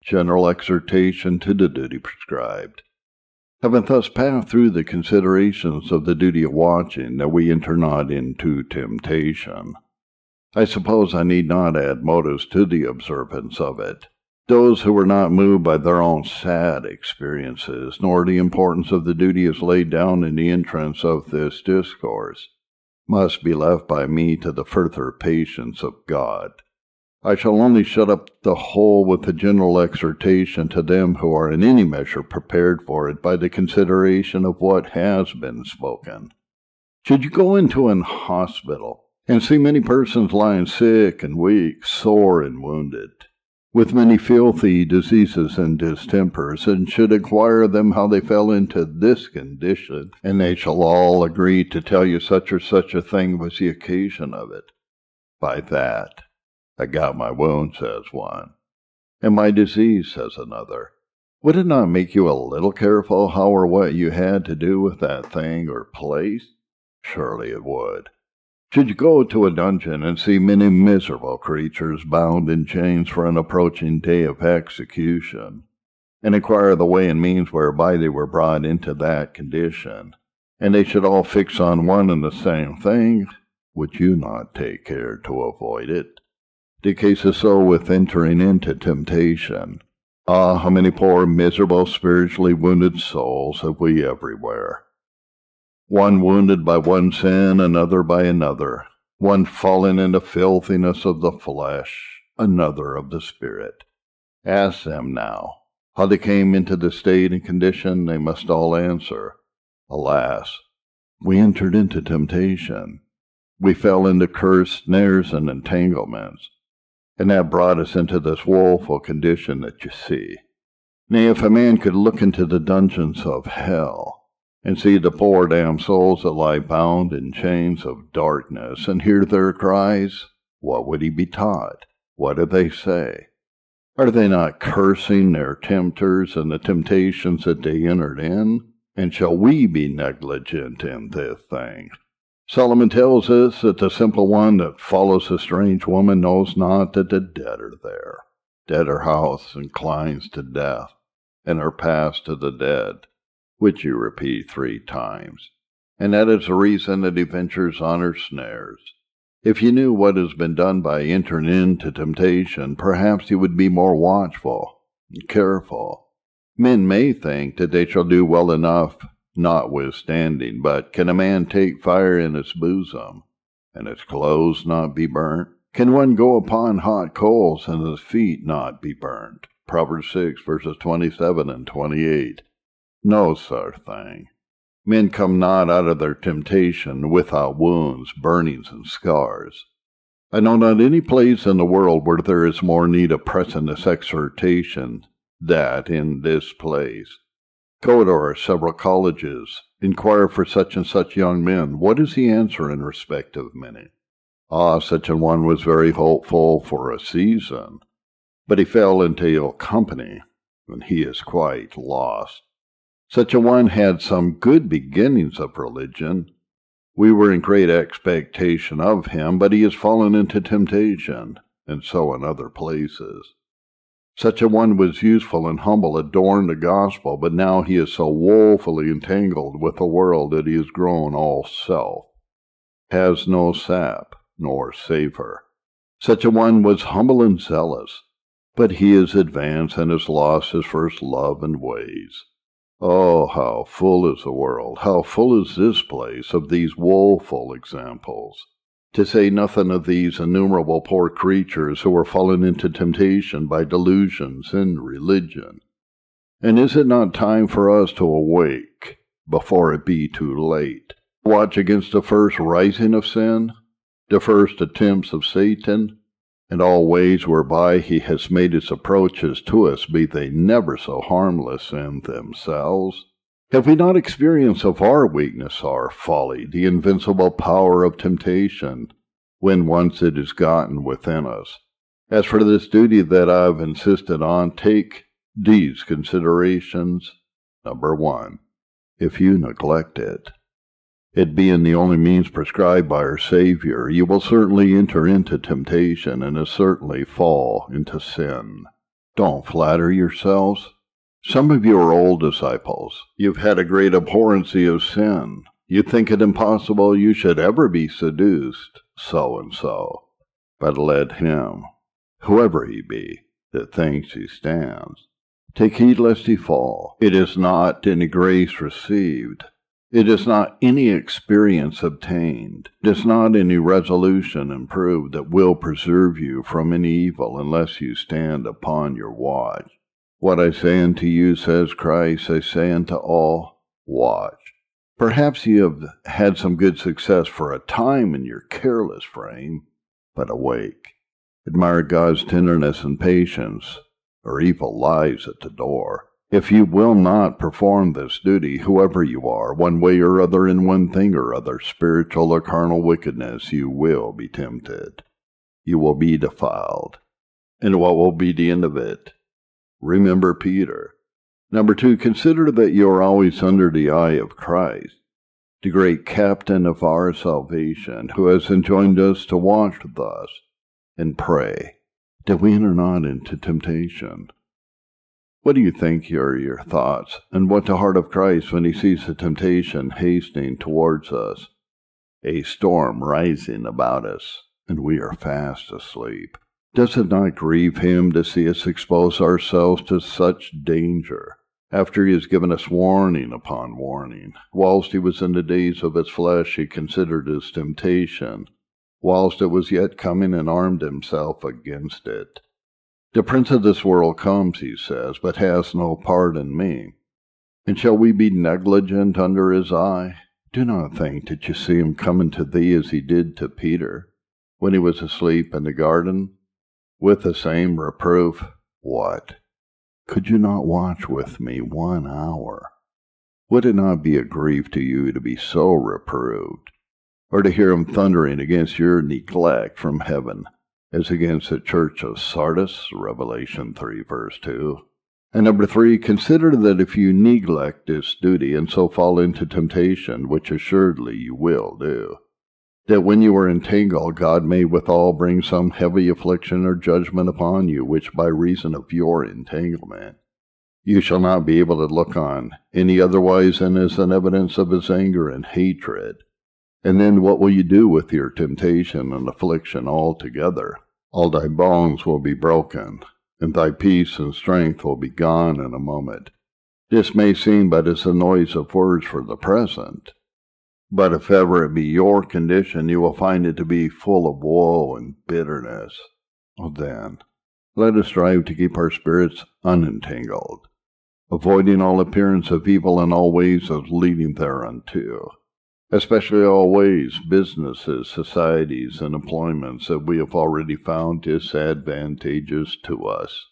General exhortation to the duty prescribed. Having thus passed through the considerations of the duty of watching, that we enter not into temptation. I suppose I need not add motives to the observance of it. Those who are not moved by their own sad experiences, nor the importance of the duty as laid down in the entrance of this discourse, must be left by me to the further patience of God. I shall only shut up the whole with a general exhortation to them who are in any measure prepared for it by the consideration of what has been spoken. Should you go into an hospital, and see many persons lying sick and weak, sore and wounded, with many filthy diseases and distempers, and should inquire them how they fell into this condition, and they shall all agree to tell you such or such a thing was the occasion of it. By that, I got my wound, says one, and my disease, says another. Would it not make you a little careful how or what you had to do with that thing or place? Surely it would. Should you go to a dungeon and see many miserable creatures bound in chains for an approaching day of execution, and inquire the way and means whereby they were brought into that condition, and they should all fix on one and the same thing, would you not take care to avoid it? The case is so with entering into temptation. Ah, how many poor, miserable, spiritually wounded souls have we everywhere! One wounded by one sin, another by another, one fallen into filthiness of the flesh, another of the spirit. Ask them now how they came into the state and condition. They must all answer, alas, we entered into temptation. We fell into cursed snares and entanglements, and that brought us into this woeful condition that you see. Nay, if a man could look into the dungeons of hell, and see the poor damned souls that lie bound in chains of darkness, and hear their cries, what would he be taught? What do they say? Are they not cursing their tempters and the temptations that they entered in? And shall we be negligent in this thing? Solomon tells us that the simple one that follows a strange woman knows not that the dead are there. Dead her house inclines to death, and her pass to the dead, which you repeat 3 times, and that is the reason that he ventures on her snares. If you knew what has been done by entering into temptation, perhaps you would be more watchful and careful. Men may think that they shall do well enough notwithstanding, but can a man take fire in his bosom, and his clothes not be burnt? Can one go upon hot coals, and his feet not be burnt? Proverbs 6, verses 27 and 28. No such thing. Men come not out of their temptation without wounds, burnings, and scars. I know not any place in the world where there is more need of pressing this exhortation than in this place. Go to our several colleges, inquire for such and such young men. What is the answer in respect of many? Ah, such an one was very hopeful for a season, but he fell into ill company, and he is quite lost. Such a one had some good beginnings of religion. We were in great expectation of him, but he has fallen into temptation, and so in other places. Such a one was useful and humble, adorned the gospel, but now he is so woefully entangled with the world that he has grown all self, has no sap nor savor. Such a one was humble and zealous, but he is advanced and has lost his first love and ways. Oh, how full is the world, how full is this place of these woeful examples, to say nothing of these innumerable poor creatures who are fallen into temptation by delusions in religion. And is it not time for us to awake before it be too late? Watch against the first rising of sin, the first attempts of Satan, and all ways whereby he has made his approaches to us, be they never so harmless in themselves. Have we not experienced of our weakness, our folly, the invincible power of temptation, when once it is gotten within us? As for this duty that I've insisted on, take these considerations. Number 1, if you neglect it, it being the only means prescribed by our Savior, you will certainly enter into temptation, and as certainly fall into sin. Don't flatter yourselves. Some of you are old disciples. You've had a great abhorrency of sin. You think it impossible you should ever be seduced, so and so. But let him, whoever he be, that thinks he stands, take heed lest he fall. It is not any grace received. It is not any experience obtained. It is not any resolution improved that will preserve you from any evil unless you stand upon your watch. What I say unto you, says Christ, I say unto all, watch. Perhaps you have had some good success for a time in your careless frame, but awake. Admire God's tenderness and patience, or evil lies at the door. If you will not perform this duty, whoever you are, one way or other, in one thing or other, spiritual or carnal wickedness, you will be tempted. You will be defiled. And what will be the end of it? Remember Peter. Number 2, consider that you are always under the eye of Christ, the great captain of our salvation, who has enjoined us to watch thus and pray, that we enter not into temptation. What do you think are your thoughts, and what the heart of Christ when he sees the temptation hastening towards us, a storm rising about us, and we are fast asleep? Does it not grieve him to see us expose ourselves to such danger, after he has given us warning upon warning? Whilst he was in the days of his flesh, he considered his temptation, whilst it was yet coming, and armed himself against it. The prince of this world comes, he says, but has no part in me. And shall we be negligent under his eye? Do not think that you see him coming to thee as he did to Peter, when he was asleep in the garden, with the same reproof. What? Could you not watch with me 1 hour? Would it not be a grief to you to be so reproved, or to hear him thundering against your neglect from heaven, as against the church of Sardis, Revelation 3, verse 2. And number 3, consider that if you neglect this duty and so fall into temptation, which assuredly you will do, that when you are entangled, God may withal bring some heavy affliction or judgment upon you, which by reason of your entanglement you shall not be able to look on any otherwise than as an evidence of his anger and hatred. And then what will you do with your temptation and affliction altogether? All thy bones will be broken, and thy peace and strength will be gone in a moment. This may seem but as a noise of words for the present, but if ever it be your condition, you will find it to be full of woe and bitterness. Oh, then, let us strive to keep our spirits unentangled, avoiding all appearance of evil and all ways of leading thereunto, especially all ways, businesses, societies, and employments that we have already found disadvantageous to us.